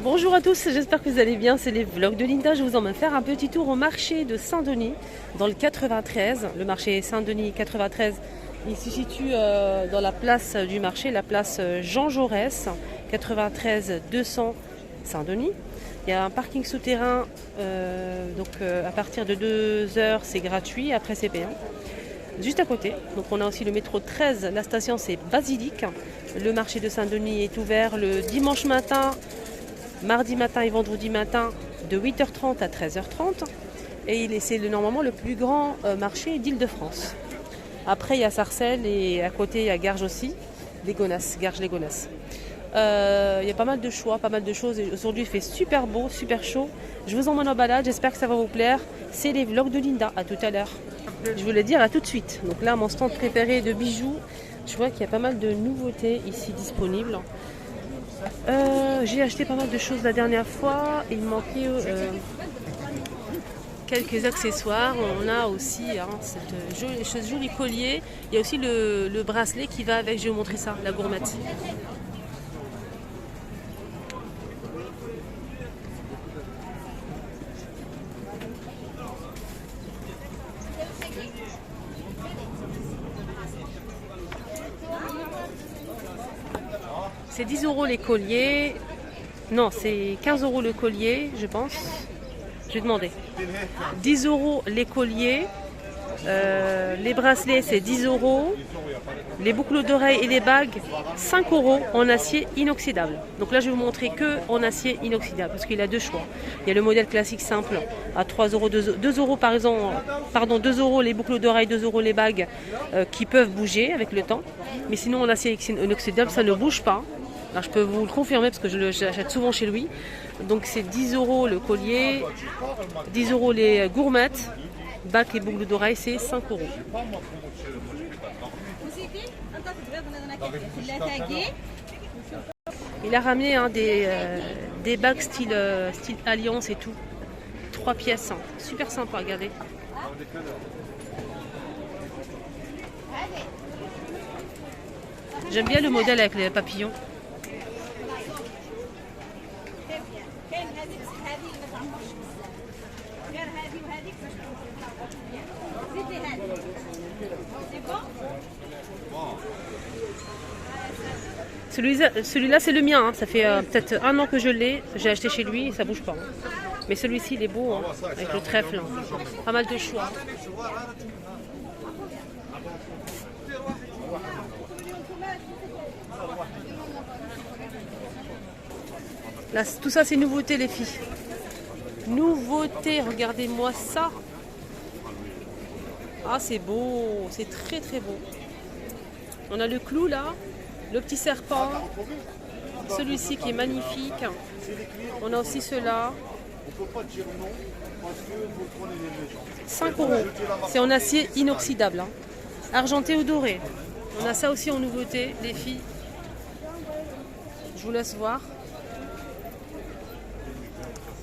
Bonjour à tous, j'espère que vous allez bien, c'est les vlogs de Linda. Je vous emmène faire un petit tour au marché de Saint-Denis dans le 93. Le marché Saint-Denis 93, il se situe dans la place du marché, la place Jean Jaurès, 93 200 Saint-Denis. Il y a un parking souterrain, à partir de 2 heures c'est gratuit, après c'est payant. Juste à côté, donc on a aussi le métro 13, la station c'est Basilique. Le marché de Saint-Denis est ouvert le dimanche matin, mardi matin et vendredi matin de 8h30 à 13h30. Et c'est normalement le plus grand marché d'Île-de-France. Après il y a Sarcelles et à côté il y a Garges aussi, Garges-les-Gonasses. Il y a pas mal de choix, pas mal de choses. Aujourd'hui il fait super beau, super chaud. Je vous emmène en balade, j'espère que ça va vous plaire. C'est les vlogs de Linda, à tout à l'heure. Je voulais dire à tout de suite. Donc là mon stand préféré de bijoux, je vois qu'il y a pas mal de nouveautés ici disponibles. J'ai acheté pas mal de choses la dernière fois. Il me manquait quelques accessoires. On a aussi ce joli collier. Il y a aussi le bracelet qui va avec. Je vais vous montrer ça, la gourmette. C'est 10 € les colliers. Non, c'est 15 € le collier, je pense. Je vais demander. 10 € les colliers. Les bracelets, c'est 10 €. Les boucles d'oreilles et les bagues, 5 € en acier inoxydable. Donc là, je vais vous montrer que en acier inoxydable parce qu'il y a deux choix. Il y a le modèle classique simple à 3 €, 2 € par exemple, 2 € les boucles d'oreilles, 2 € les bagues qui peuvent bouger avec le temps. Mais sinon, en acier inoxydable, ça ne bouge pas. Alors, je peux vous le confirmer parce que je l'achète souvent chez lui. Donc c'est 10 € le collier, 10 € les gourmettes, bagues et boucles d'oreilles, c'est 5 €. Il a ramené des bagues style alliance et tout. 3 pièces, super sympa, regardez. J'aime bien le modèle avec les papillons. Celui-là c'est le mien, ça fait peut-être 1 an que je l'ai, j'ai acheté chez lui et ça bouge pas. Mais celui-ci il est beau, avec le trèfle, pas mal de choix. Là, tout ça c'est nouveauté les filles. Nouveauté, regardez-moi ça. Ah c'est beau, c'est très très beau. On a le clou là, le petit serpent, celui-ci qui est magnifique. On a aussi ceux-là. 5 €. C'est en acier inoxydable, argenté ou doré. On a ça aussi en nouveauté les filles. Je vous laisse voir.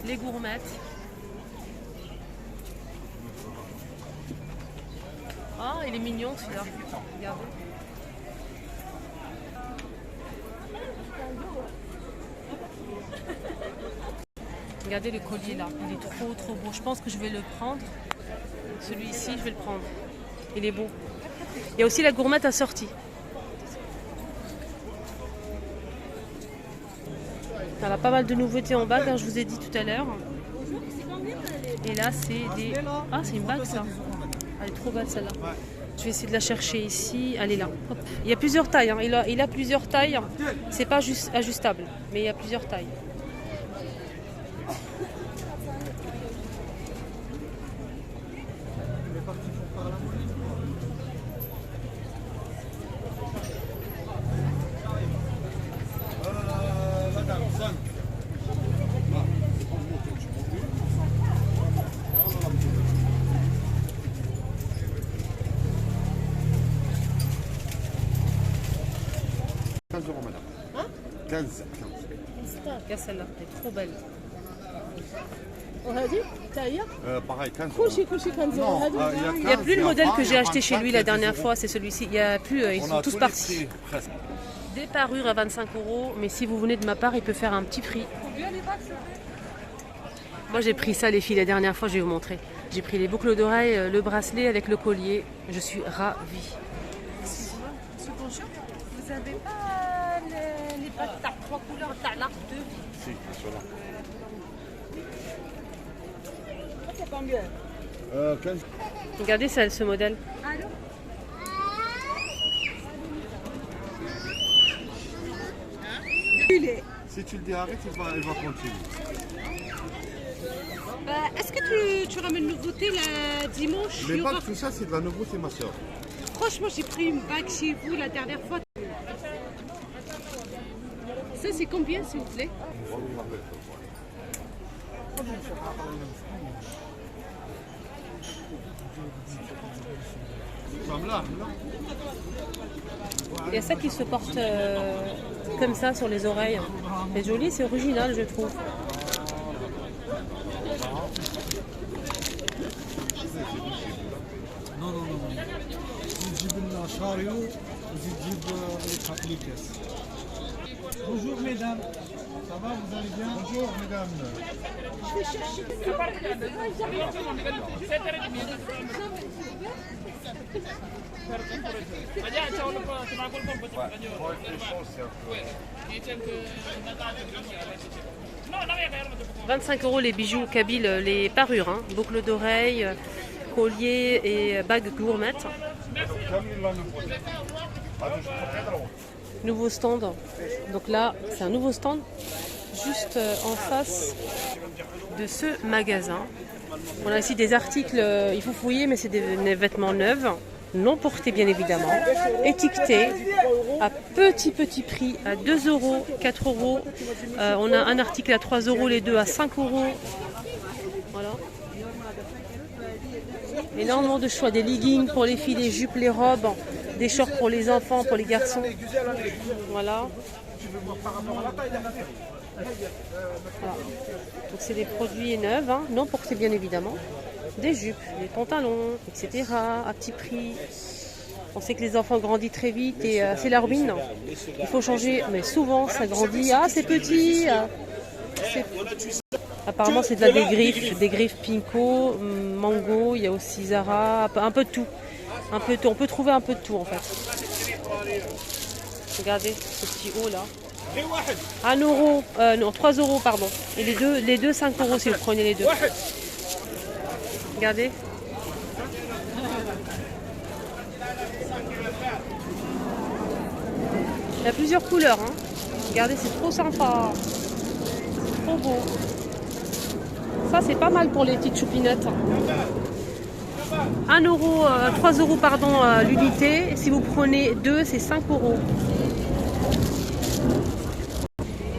Les gourmettes. Ah, il est mignon celui-là. Regardez. Regardez le collier là. Il est trop trop beau. Je pense que je vais le prendre. Celui-ci, je vais le prendre. Il est beau. Il y a aussi la gourmette assortie. Il y a pas mal de nouveautés en bague, je vous ai dit tout à l'heure. Et là, c'est des... Ah, c'est une bague, ça. Elle est trop belle, celle-là. Je vais essayer de la chercher ici. Elle est là. Hop. Il y a plusieurs tailles. Il a plusieurs tailles. C'est pas juste ajustable, mais il y a plusieurs tailles. Madame. Hein 15. Regarde celle-là, elle est trop belle. Pareil, 15 Non, il n'y a plus le modèle que j'ai acheté chez lui la dernière fois, c'est celui-ci. Il y a plus, ils sont tous partis. Des parures à 25 €, mais si vous venez de ma part, il peut faire un petit prix. Moi j'ai pris ça les filles la dernière fois, je vais vous montrer. J'ai pris les boucles d'oreilles, le bracelet avec le collier. Je suis ravie. Bonjour, vous avez pas les pattes à 3 couleurs de l'arc de vie? Si, cela. C'est combien? 15. Regardez ça, ce modèle. Allô? Si tu le dis arrête, elle va continuer. Est-ce que tu ramènes une nouveauté la dimanche? Mais pas tout ça, c'est de la nouveauté, ma soeur. Franchement, j'ai pris une bague chez vous la dernière fois. Ça, c'est combien, s'il vous plaît? Il y a ça qui se porte comme ça sur les oreilles. C'est joli, c'est original, je trouve. Non. Bonjour mesdames, ça va, vous allez bien? Bonjour, mesdames. « 25 € les bijoux kabyles, les parures, hein. Boucles d'oreilles, colliers et bagues gourmettes. Nouveau stand. Donc là, c'est un nouveau stand juste en face de ce magasin. On a ici des articles, il faut fouiller, mais c'est des vêtements neufs, non portés bien évidemment, étiquetés à petit prix, à 2 €, 4 €. On a un article à 3 €, les deux à 5 €. Voilà. Énormément de choix, des leggings pour les filles, des jupes, les robes, des shorts pour les enfants, pour les garçons. Voilà. Voilà. Donc c'est des produits neufs, hein, non portés bien évidemment. Des jupes, des pantalons, etc. à petit prix. On sait que les enfants grandissent très vite et c'est la ruine. Il faut changer, mais souvent ça grandit. Ah, c'est petit. Apparemment c'est de la des griffes Pinko, Mango, il y a aussi Zara, un peu de tout. Un peu de tout. On peut trouver un peu de tout en fait. Regardez ce petit haut là. 1 €, non 3 € pardon. Et les deux 5 € si vous prenez les deux. Regardez. Il y a plusieurs couleurs. Hein. Regardez, c'est trop sympa. C'est trop beau. Ça, c'est pas mal pour les petites choupinettes. 1 €, 3 € pardon, l'unité. Si vous prenez deux, c'est 5 €.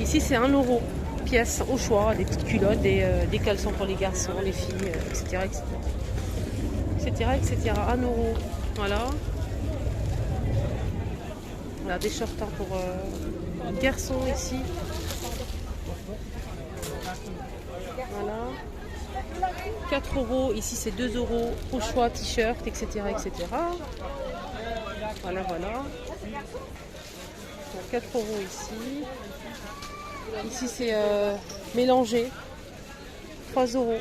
Ici, c'est 1 € pièce au choix. Des petites culottes, des caleçons pour les garçons, les filles, etc. etc. 1 €. Voilà. Voilà, des shorts pour garçons ici. Voilà. 4 €, ici c'est 2 € au choix, t-shirt, etc. Voilà. Donc 4 € ici. Ici c'est mélangé. 3 €.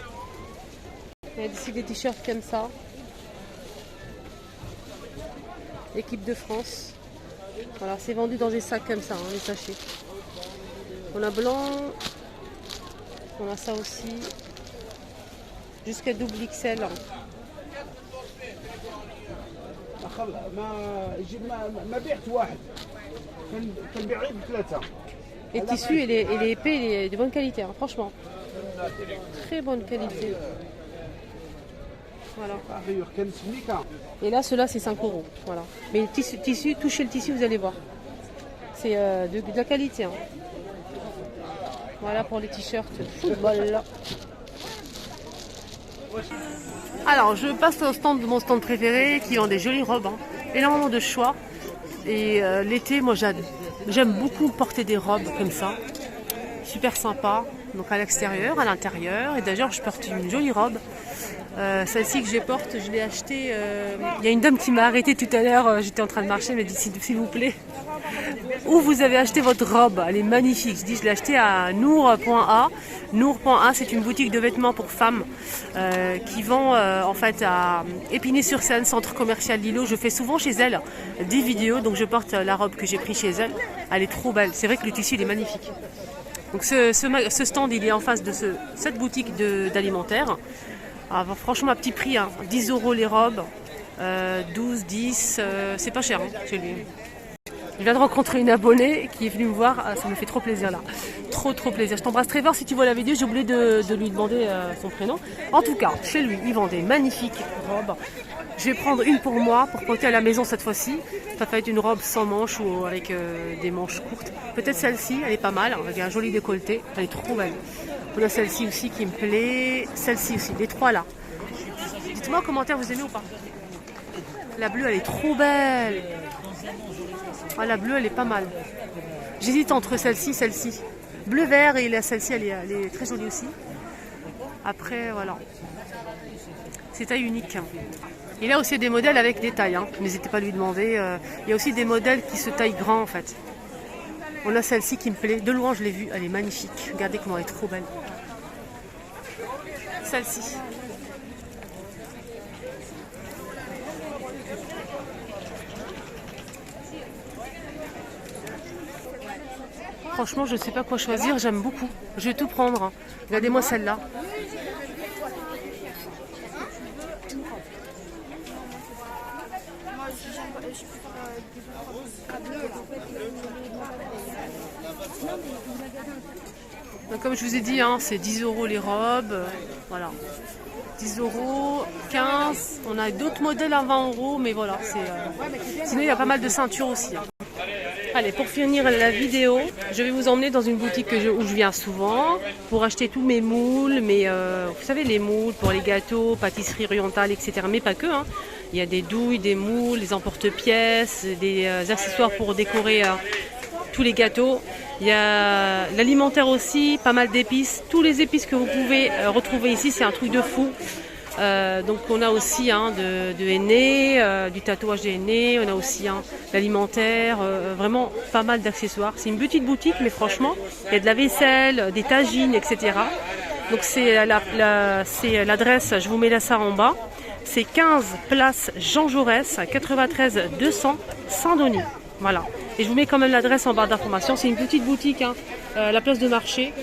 Il y a ici des t-shirts comme ça. Équipe de France. Voilà, c'est vendu dans des sacs comme ça, hein, les sachets. On a blanc. On a ça aussi. Jusqu'à double XL. Les tissus et les épais, il est de bonne qualité, hein, franchement. Très bonne qualité. Voilà. Et là, ceux-là, c'est 5 €. Voilà. Mais le tissu, touchez le tissu, vous allez voir. C'est de la qualité. Hein. Voilà pour les t-shirts football. Alors, je passe au stand de mon stand préféré qui vend des jolies robes. Hein. Énormément de choix. Et l'été, moi, j'aime beaucoup porter des robes comme ça. Super sympa. Donc à l'extérieur, à l'intérieur. Et d'ailleurs, je porte une jolie robe. Celle-ci que je porte, je l'ai achetée. Il y a une dame qui m'a arrêtée tout à l'heure. J'étais en train de marcher, elle m'a dit s'il vous plaît, où vous avez acheté votre robe. Elle est magnifique. Je l'ai achetée à Nour.a. Nour.a, c'est une boutique de vêtements pour femmes qui vend en fait à Épinay-sur-Seine, centre commercial Lilo. Je fais souvent chez elle des vidéos, donc je porte la robe que j'ai prise chez elle. Elle est trop belle. C'est vrai que le tissu il est magnifique. Donc ce stand il est en face de cette boutique d'alimentaire. Franchement à petit prix, hein. 10 € les robes, 12, 10, c'est pas cher hein, chez lui. Je viens de rencontrer une abonnée qui est venue me voir, ça me fait trop plaisir là. Trop plaisir. Je t'embrasse Trevor si tu vois la vidéo, j'ai oublié de lui demander son prénom. En tout cas, chez lui, il vend des magnifiques robes. Je vais prendre une pour moi, pour porter à la maison cette fois-ci. Ça va être une robe sans manches ou avec des manches courtes. Peut-être celle-ci, elle est pas mal, avec un joli décolleté. Elle est trop belle. On a celle-ci aussi qui me plaît. Celle-ci aussi, les trois là. Dites-moi en commentaire, vous aimez ou pas? La bleue, elle est trop belle. Ah, la bleue, elle est pas mal. J'hésite entre celle-ci et celle-ci. Bleu-vert et celle-ci, elle est très jolie aussi. Après, voilà. C'est taille unique. Il y a aussi des modèles avec des tailles. Hein. N'hésitez pas à lui demander. Il y a aussi des modèles qui se taillent grand, en fait. On a celle-ci qui me plaît. De loin, je l'ai vue. Elle est magnifique. Regardez comment elle est trop belle. Celle-ci. Franchement, je ne sais pas quoi choisir, j'aime beaucoup. Je vais tout prendre. Hein. Regardez-moi celle-là. Donc, comme je vous ai dit, hein, c'est 10 € les robes. Voilà. 10 €, 15. On a d'autres modèles à 20 €, mais voilà. Sinon, il y a pas mal de ceintures aussi. Hein. Allez, pour finir la vidéo, je vais vous emmener dans une boutique où je viens souvent pour acheter tous mes moules, vous savez les moules pour les gâteaux, pâtisseries orientales, etc. Mais pas que. Hein. Il y a des douilles, des moules, des emporte-pièces, des accessoires pour décorer tous les gâteaux. Il y a l'alimentaire aussi, pas mal d'épices. Tous les épices que vous pouvez retrouver ici, c'est un truc de fou. Donc on a aussi de henné, du tatouage de henné, on a aussi l'alimentaire, vraiment pas mal d'accessoires. C'est une petite boutique mais franchement il y a de la vaisselle, des tagines, etc. Donc c'est l'adresse, je vous mets là ça en bas. C'est 15 place Jean Jaurès, 93 200 Saint-Denis. Voilà. Et je vous mets quand même l'adresse en barre d'information. C'est une petite boutique, la place de marché.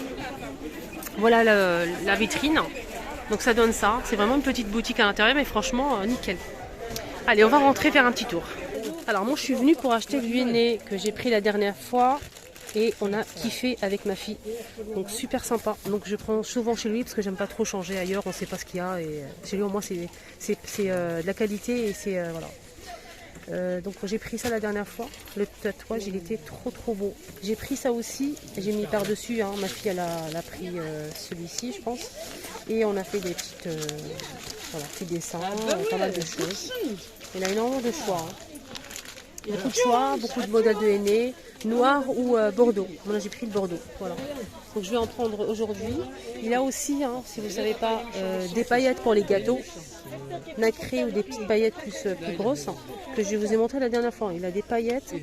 Voilà la vitrine. Donc ça donne ça, c'est vraiment une petite boutique à l'intérieur, mais franchement, nickel. Allez, on va rentrer faire un petit tour. Alors moi, je suis venue pour acheter du henné que j'ai pris la dernière fois et on a kiffé avec ma fille. Donc super sympa. Donc je prends souvent chez lui parce que j'aime pas trop changer ailleurs, on sait pas ce qu'il y a. Et chez lui, au moins, c'est de la qualité et c'est voilà. Donc j'ai pris ça la dernière fois. Le tatouage il était trop beau. J'ai pris ça aussi, j'ai mis par dessus, hein. Ma fille elle a pris celui-ci je pense. Et on a fait des petits dessins, pas mal de choses. Il a énormément de choix. Hein. Beaucoup de choix, beaucoup de modèles de henné, noir ou bordeaux. Moi j'ai pris le bordeaux. Voilà. Donc je vais en prendre aujourd'hui. Il a aussi, si vous ne savez pas, des paillettes pour les gâteaux. Nacré ou des petites paillettes plus grosses que je vous ai montré la dernière fois. Il a des paillettes,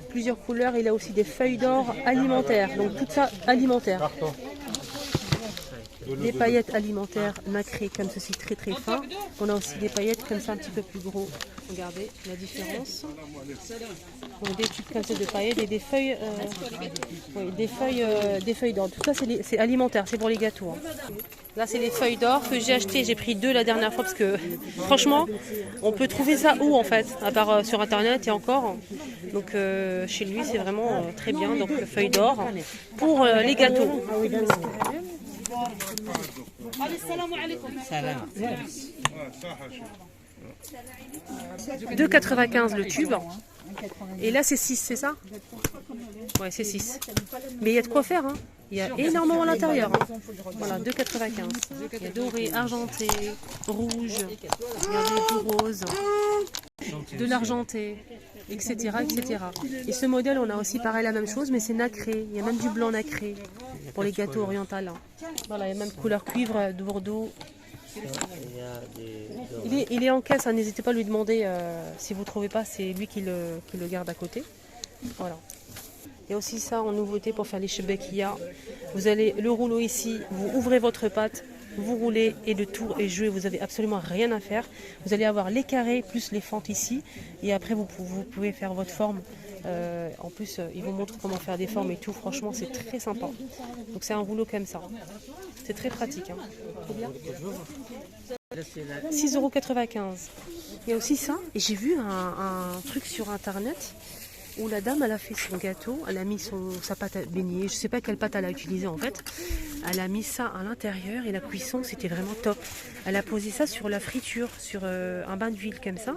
plusieurs couleurs. Il a aussi des feuilles d'or alimentaires. Donc tout ça alimentaire. Des paillettes alimentaires nacrées comme ceci, très fin. On a aussi des paillettes comme ça un petit peu plus gros. Regardez la différence. Donc des tubes comme ça de paillettes et des feuilles, des feuilles d'or. Tout ça c'est alimentaire, c'est pour les gâteaux. Hein. Là c'est les feuilles d'or que j'ai acheté. J'ai pris 2 la dernière fois parce que franchement, on peut trouver ça où en fait, à part sur internet et encore. Donc chez lui c'est vraiment très bien. Donc feuilles d'or pour les gâteaux. 2,95 le tube. Et là c'est 6, c'est ça? Ouais, c'est 6. Mais il y a de quoi faire, hein. Il y a énormément à l'intérieur. Hein. Voilà, 2,95. Il y a doré, argenté, rouge, regardez, du rose, de l'argenté, etc., etc. Et ce modèle, on a aussi pareil la même chose, mais c'est nacré. Il y a même du blanc nacré pour les gâteaux orientaux. Voilà, il y a même couleur cuivre de Bordeaux. Il est en caisse, hein, n'hésitez pas à lui demander si vous ne trouvez pas, c'est lui qui le garde à côté. Voilà. Il y a aussi ça en nouveauté pour faire les shebekia. Vous avez le rouleau ici, vous ouvrez votre pâte, vous roulez et le tour est joué, vous n'avez absolument rien à faire. Vous allez avoir les carrés plus les fentes ici et après vous pouvez faire votre forme. En plus, ils vous montrent comment faire des formes et tout. Franchement, c'est très sympa. Donc c'est un rouleau comme ça. C'est très pratique. Hein. Trop bien. 6,95 €. Il y a aussi ça. Et j'ai vu un truc sur internet où la dame elle a fait son gâteau, elle a mis sa pâte à beignet, je sais pas quelle pâte elle a utilisée en fait, elle a mis ça à l'intérieur et la cuisson c'était vraiment top. Elle a posé ça sur la friture, sur un bain d'huile comme ça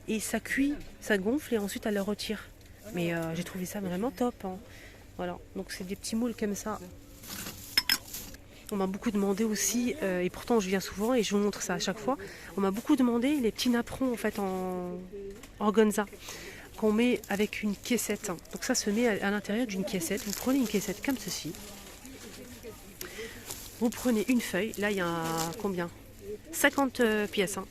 et ça cuit, ça gonfle et ensuite elle le retire. Mais j'ai trouvé ça vraiment top. Hein. Voilà, donc c'est des petits moules comme ça. On m'a beaucoup demandé aussi, et pourtant je viens souvent et je vous montre ça à chaque fois, on m'a beaucoup demandé les petits napperons en fait en organza qu'on met avec une caissette. Donc ça se met à l'intérieur d'une caissette. Vous prenez une caissette comme ceci. Vous prenez une feuille. Là, il y a combien 50 pièces. Hein.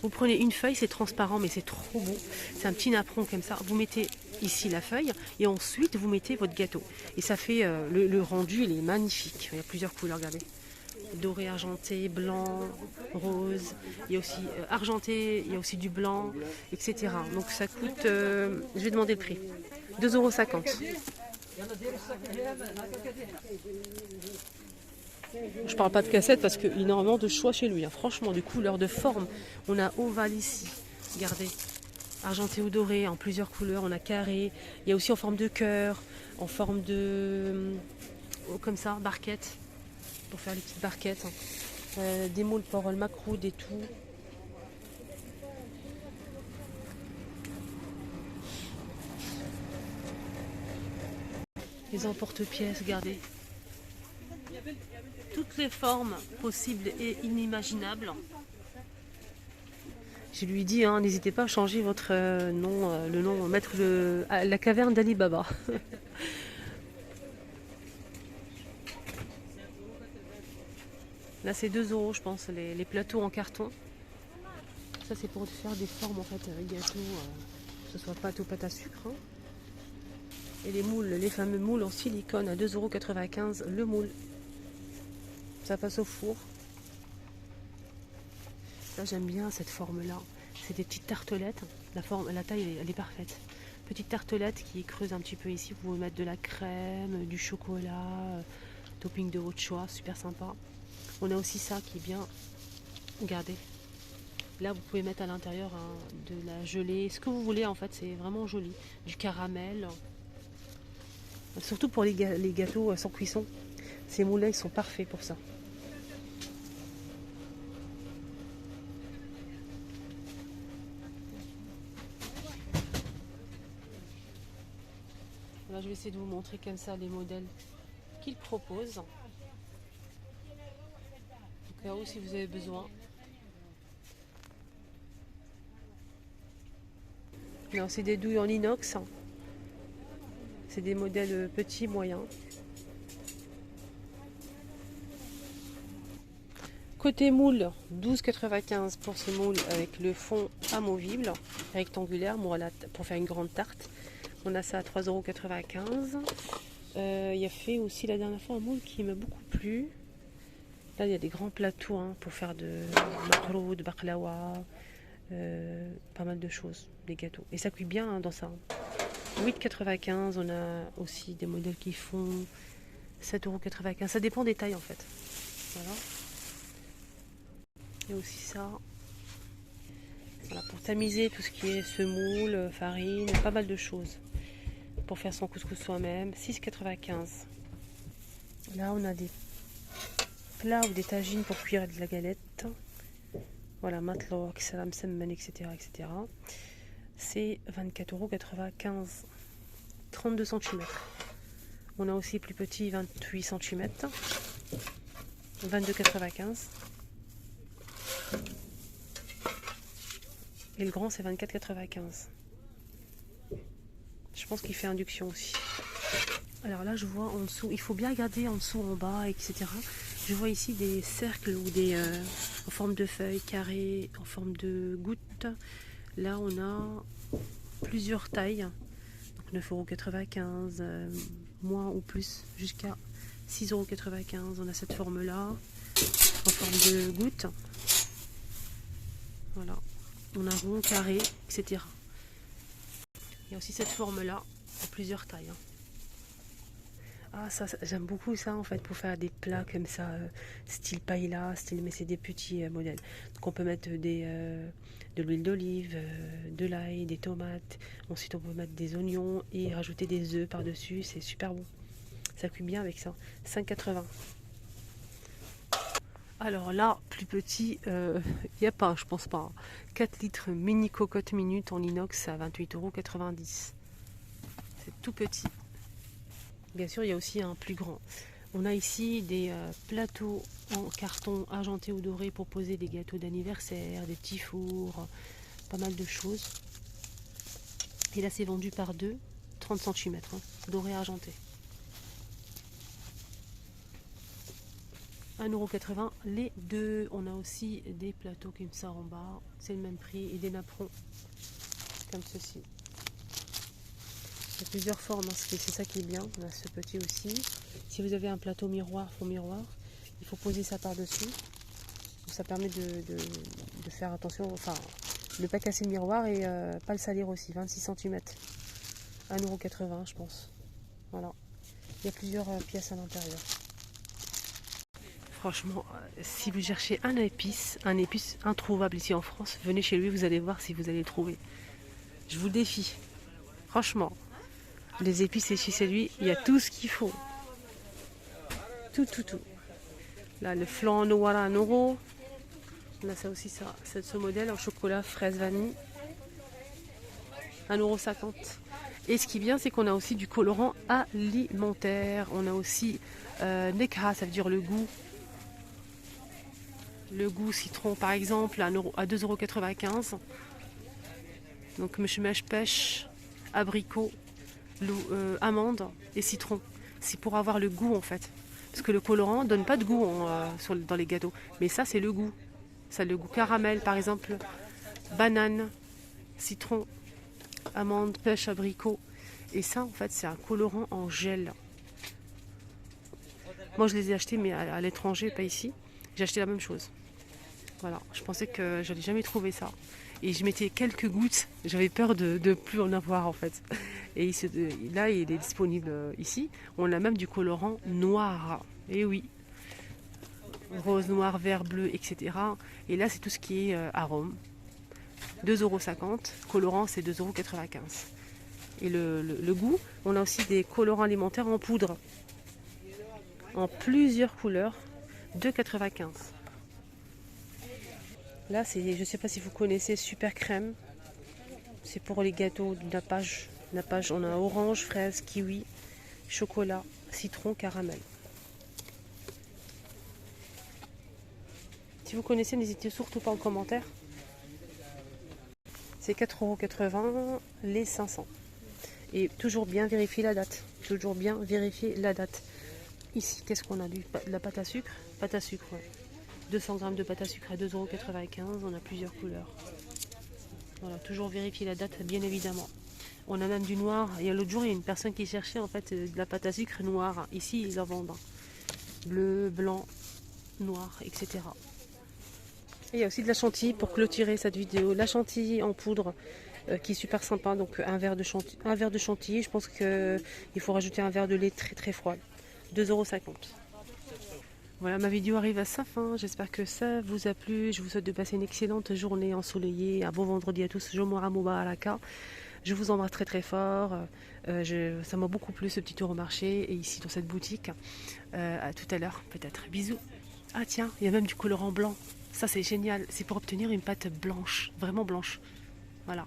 Vous prenez une feuille, c'est transparent, mais c'est trop beau. C'est un petit napperon comme ça. Vous mettez ici la feuille et ensuite vous mettez votre gâteau. Et ça fait le rendu, il est magnifique. Il y a plusieurs couleurs, regardez. Doré, argenté, blanc, rose, il y a aussi argenté, il y a aussi du blanc, etc. Donc ça coûte, je vais demander le prix, 2,50 €. Je parle pas de cassette parce qu'il y a énormément de choix chez lui, hein. Franchement, de couleurs, de formes. On a ovale ici, regardez, argenté ou doré, en plusieurs couleurs, on a carré, il y a aussi en forme de cœur, en forme de, comme ça, barquette. Pour faire les petites barquettes, des moules pour le macroude et tout. Les emporte-pièces, regardez. Toutes les formes possibles et inimaginables. Je lui dis, hein, n'hésitez pas à changer votre nom, le nom, mettre la caverne d'Ali Baba. Là c'est 2 € je pense, les plateaux en carton. Ça c'est pour faire des formes en fait, gâteau, que ce soit pâte ou pâte à sucre. Hein. Et les moules, les fameux moules en silicone à 2,95 € le moule. Ça passe au four. Ça j'aime bien cette forme là. C'est des petites tartelettes. La taille elle est parfaite. Petite tartelette qui creuse un petit peu ici. Vous pouvez mettre de la crème, du chocolat, topping de votre choix, super sympa. On a aussi ça qui est bien, regardez, là vous pouvez mettre à l'intérieur hein, de la gelée, ce que vous voulez en fait, c'est vraiment joli, du caramel, surtout pour les gâteaux sans cuisson, ces moulins ils sont parfaits pour ça. Là je vais essayer de vous montrer comme ça les modèles qu'ils proposent. Au cas où si vous avez besoin. Là c'est des douilles en inox. C'est des modèles petits, moyens. Côté moule, 12,95 € pour ce moule avec le fond amovible, rectangulaire pour faire une grande tarte. On a ça à 3,95 €. Il y a fait aussi la dernière fois un moule qui m'a beaucoup plu. Là, il y a des grands plateaux hein, pour faire de makroud, baklawa, pas mal de choses, des gâteaux. Et ça cuit bien hein, dans ça. 8,95 €. On a aussi des modèles qui font 7,95 €. Ça dépend des tailles en fait. Voilà. Il y a aussi ça. Voilà, pour tamiser tout ce qui est semoule, farine, pas mal de choses. Pour faire son couscous soi-même, 6,95 €. Là, on a des plats ou des tagines pour cuire de la galette. Voilà, matlock, salam semmen, etc. etc. C'est 24,95 €. 32 cm. On a aussi plus petit, 28 cm. 22,95 €. Et le grand, c'est 24,95 €. Je pense qu'il fait induction aussi. Alors là, je vois en dessous, il faut bien regarder en dessous, en bas, etc. Je vois ici des cercles ou des en forme de feuilles carrées, en forme de gouttes. Là, on a plusieurs tailles. Donc 9,95 €, moins ou plus, jusqu'à 6,95 €. On a cette forme-là, en forme de goutte. Voilà. On a rond, carré, etc. Il y a aussi cette forme-là, en plusieurs tailles. Ah, ça j'aime beaucoup ça en fait, pour faire des plats comme ça, style paella, style, mais c'est des petits modèles. Donc on peut mettre de l'huile d'olive, de l'ail, des tomates. Ensuite on peut mettre des oignons et rajouter des œufs par-dessus, c'est super bon. Ça cuit bien avec ça. 5,80 €. Alors là, plus petit, il n'y a pas, je pense pas. 4 litres mini cocotte minute en inox à 28,90 €. C'est tout petit. Bien sûr, il y a aussi un plus grand. On a ici des plateaux en carton argenté ou doré pour poser des gâteaux d'anniversaire, des petits fours, pas mal de choses. Et là, c'est vendu par deux, 30 cm, doré argenté. 1,80 € les deux. On a aussi des plateaux comme ça en bas, c'est le même prix, et des napperons comme ceci. Il y a plusieurs formes, hein. C'est ça qui est bien. On a ce petit aussi. Si vous avez un plateau miroir, fond miroir, il faut poser ça par-dessus. Ça permet de faire attention, enfin, de ne pas casser le miroir et pas le salir aussi. 26 cm. 1,80 € je pense. Voilà. Il y a plusieurs pièces à l'intérieur. Franchement, si vous cherchez un épice introuvable ici en France, venez chez lui, vous allez voir si vous allez le trouver. Je vous défie. Franchement. Les épices chez lui, il y a tout ce qu'il faut. Tout. Là, le flan noir à 1 €. On a ça aussi, ça. C'est ce modèle en chocolat, fraise, vanille. 1,50 €. Et ce qui est bien, c'est qu'on a aussi du colorant alimentaire. On a aussi Nekha, ça veut dire le goût. Le goût citron, par exemple, à 2,95 €. Donc, mèche pêche, abricot, amande et citron. C'est pour avoir le goût en fait. Parce que le colorant donne pas de goût dans les gâteaux. Mais ça, c'est le goût. Ça a le goût caramel, par exemple, banane, citron, amande, pêche, abricot. Et ça, en fait, c'est un colorant en gel. Moi, je les ai achetés, mais à l'étranger, pas ici. J'ai acheté la même chose. Voilà, je pensais que je n'allais jamais trouver ça. Et je mettais quelques gouttes, j'avais peur de plus en avoir en fait. Et là, il est disponible ici. On a même du colorant noir. Et oui, rose, noir, vert, bleu, etc. Et là, c'est tout ce qui est arôme. 2,50 €. Colorant, c'est 2,95 €. Et le goût, on a aussi des colorants alimentaires en poudre. En plusieurs couleurs. 2,95 €. Là, je ne sais pas si vous connaissez Super Crème. C'est pour les gâteaux de nappage. On a orange, fraise, kiwi, chocolat, citron, caramel. Si vous connaissez, n'hésitez surtout pas en commentaire. C'est 4,80 € les 500. Et toujours bien vérifier la date. Toujours bien vérifier la date. Ici, qu'est-ce qu'on a? De la pâte à sucre. Pâte à sucre, ouais. 200 g de pâte à sucre à 2,95 €. On a plusieurs couleurs. Voilà, toujours vérifier la date, bien évidemment. On a même du noir. Et l'autre jour, il y a une personne qui cherchait en fait de la pâte à sucre noire. Ici, ils en vendent. Bleu, blanc, noir, etc. Et il y a aussi de la chantilly pour clôturer cette vidéo. La chantilly en poudre qui est super sympa. Donc un verre de chantilly. Je pense qu'il faut rajouter un verre de lait très très froid. 2,50 €. Voilà, ma vidéo arrive à sa fin. J'espère que ça vous a plu. Je vous souhaite de passer une excellente journée ensoleillée. Un bon vendredi à tous. Jomora Mubaraka. Je vous embrasse très très fort. Ça m'a beaucoup plu ce petit tour au marché et ici dans cette boutique. À tout à l'heure peut-être. Bisous. Ah tiens, il y a même du colorant blanc. Ça c'est génial. C'est pour obtenir une pâte blanche, vraiment blanche. Voilà.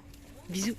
Bisous.